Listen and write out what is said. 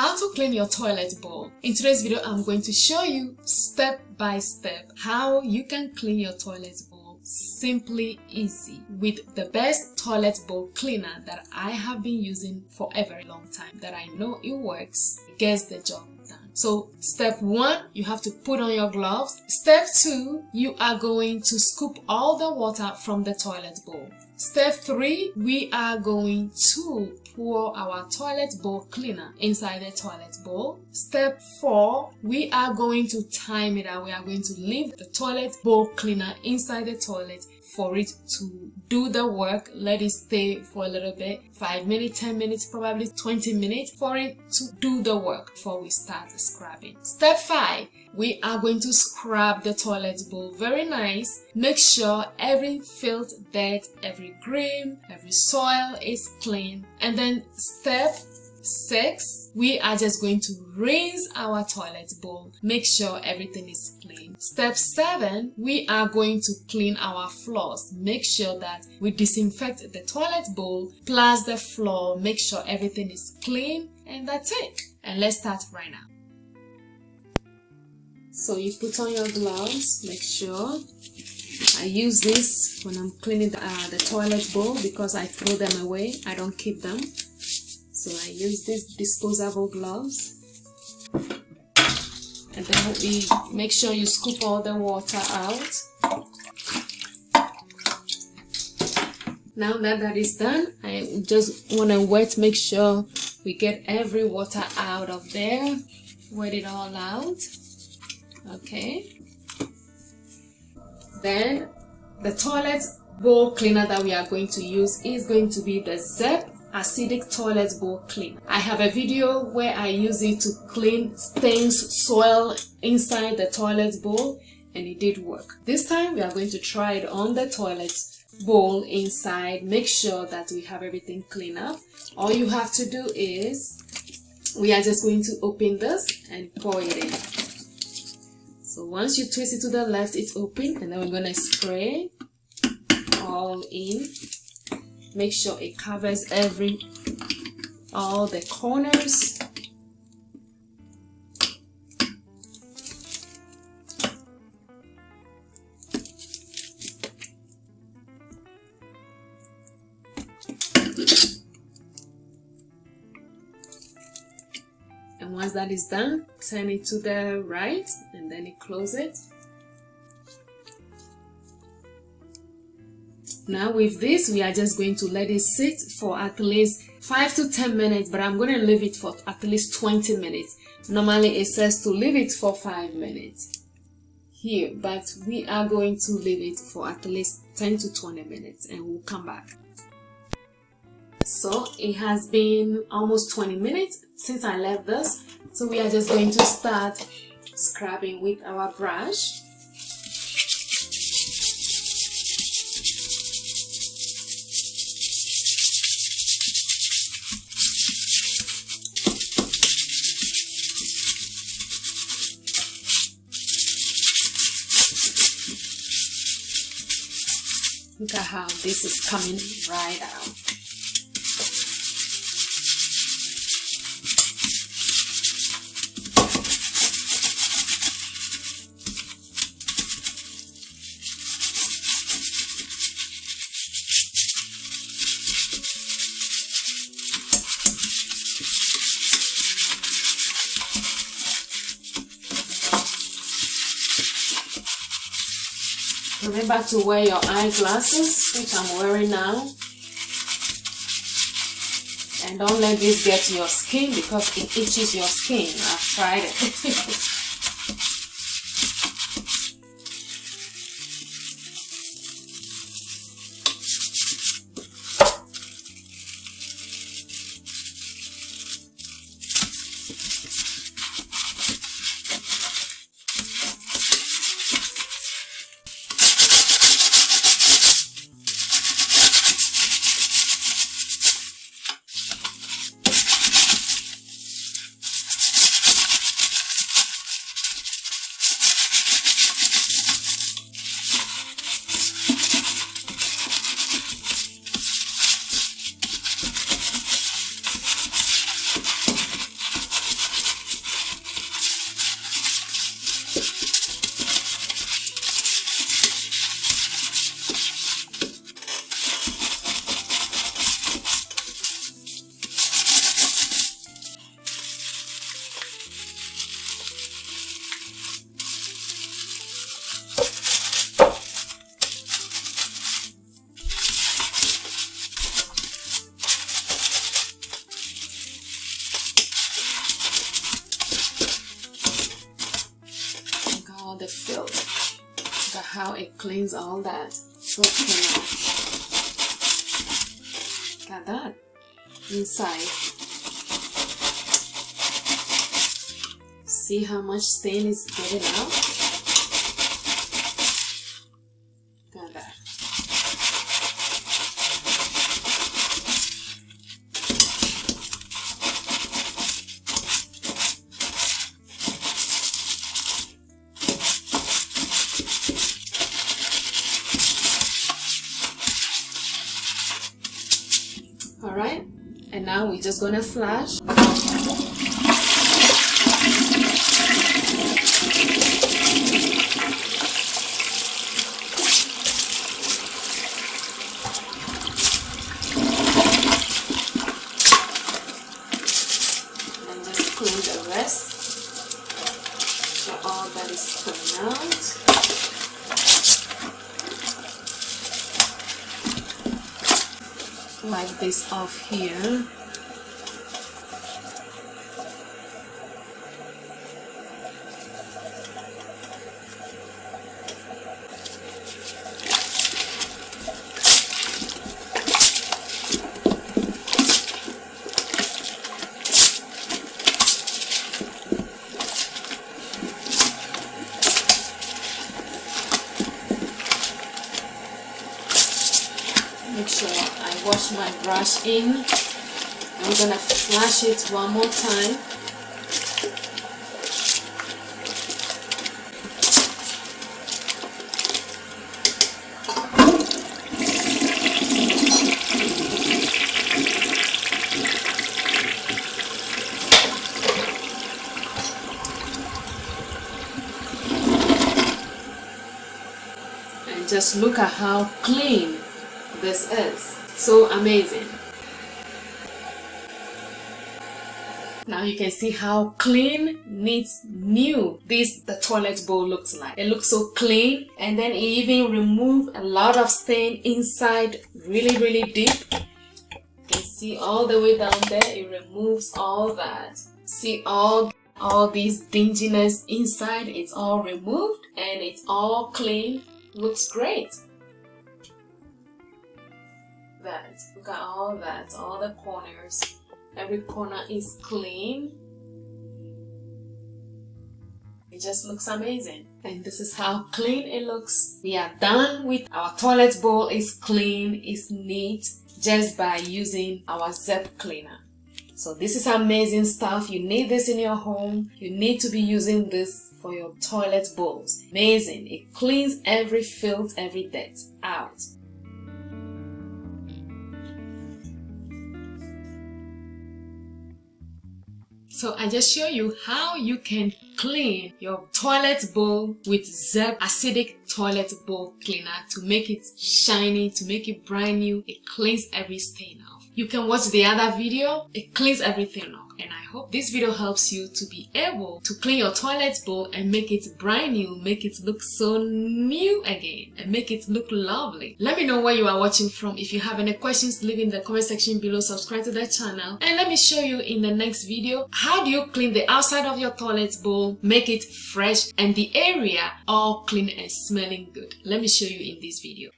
How to clean your toilet bowl. In today's video, I'm going to show you step by step how you can clean your toilet bowl simply easy with the best toilet bowl cleaner that I have been using for a very long time, that I know it works, it gets the job done. So step 1, you have to put on your gloves. Step 2, you are going to scoop all the water from the toilet bowl. Step 3, we are going to pour our toilet bowl cleaner inside the toilet bowl. Step 4, we are going to time it out. We are going to leave the toilet bowl cleaner inside the toilet for it to do the work. Let it stay for a little bit, 5 minutes, 10 minutes, probably 20 minutes for it to do the work before we start scrubbing. Step 5, we are going to scrub the toilet bowl very nice. Make sure every filth, dirt, every grime, every soil is clean. And then step 6, we are just going to rinse our toilet bowl. Make sure everything is clean. Step 7, we are going to clean our floors. Make sure that we disinfect the toilet bowl plus the floor. Make sure everything is clean, and that's it. And let's start right now. So you put on your gloves. Make sure. I use this when I'm cleaning the toilet bowl because I throw them away. I don't keep them. So I use these disposable gloves. And then we make sure you scoop all the water out. Now that is done, I just want to make sure we get every water out of there. Wet it all out. Okay. Then the toilet bowl cleaner that we are going to use is going to be the Zep Acidic Toilet Bowl Cleaner. I have a video where I use it to clean stains, soil inside the toilet bowl, and it did work. This time we are going to try it on the toilet bowl inside. Make sure that we have everything clean up. All you have to do is we are just going to open this and pour it in. So once you twist it to the left, it's open, and then we're going to spray all in. Make sure it covers all the corners. And once that is done, turn it to the right and then you close it. Now with this, we are just going to let it sit for at least 5 to 10 minutes, but I'm going to leave it for at least 20 minutes. Normally it says to leave it for 5 minutes here, but we are going to leave it for at least 10 to 20 minutes and we'll come back. So it has been almost 20 minutes since I left this. So we are just going to start scrubbing with our brush. Look at how this is coming right out. Remember to wear your eyeglasses, which I'm wearing now. And don't let this get to your skin because it itches your skin. I've tried it. the filth. Look at how it cleans all that filth cleaner. Look at that inside. See how much stain is getting out? Look at that. Alright, and now we're just gonna flush. And just clean the rest. So all that is coming out. Wipe this off here. Make sure I wash my brush in. I'm gonna flush it one more time. And just look at how clean this is. So amazing. Now you can see how clean, neat, new the toilet bowl looks like. It looks so clean, and then it even removed a lot of stain inside, really deep. You can see all the way down there, it removes all that. See all these dinginess inside, it's all removed and it's all clean. Looks great. Look at all that, all the corners. Every corner is clean. It just looks amazing. And this is how clean it looks. We are done with our toilet bowl. It's clean, it's neat, just by using our Zep cleaner. So this is amazing stuff. You need this in your home. You need to be using this for your toilet bowls. Amazing. It cleans every filth, every dirt out. So I just show you how you can clean your toilet bowl with Zep Acidic Toilet Bowl Cleaner to make it shiny, to make it brand new. It cleans every stain off. You can watch the other video. It cleans everything off. And I hope this video helps you to be able to clean your toilet bowl and make it brand new, make it look so new again, and make it look lovely. Let me know where you are watching from. If you have any questions, leave in the comment section below. Subscribe to the channel, and let me show you in the next video how do you clean the outside of your toilet bowl, make it fresh and the area all clean and smelling good. Let me show you in this video.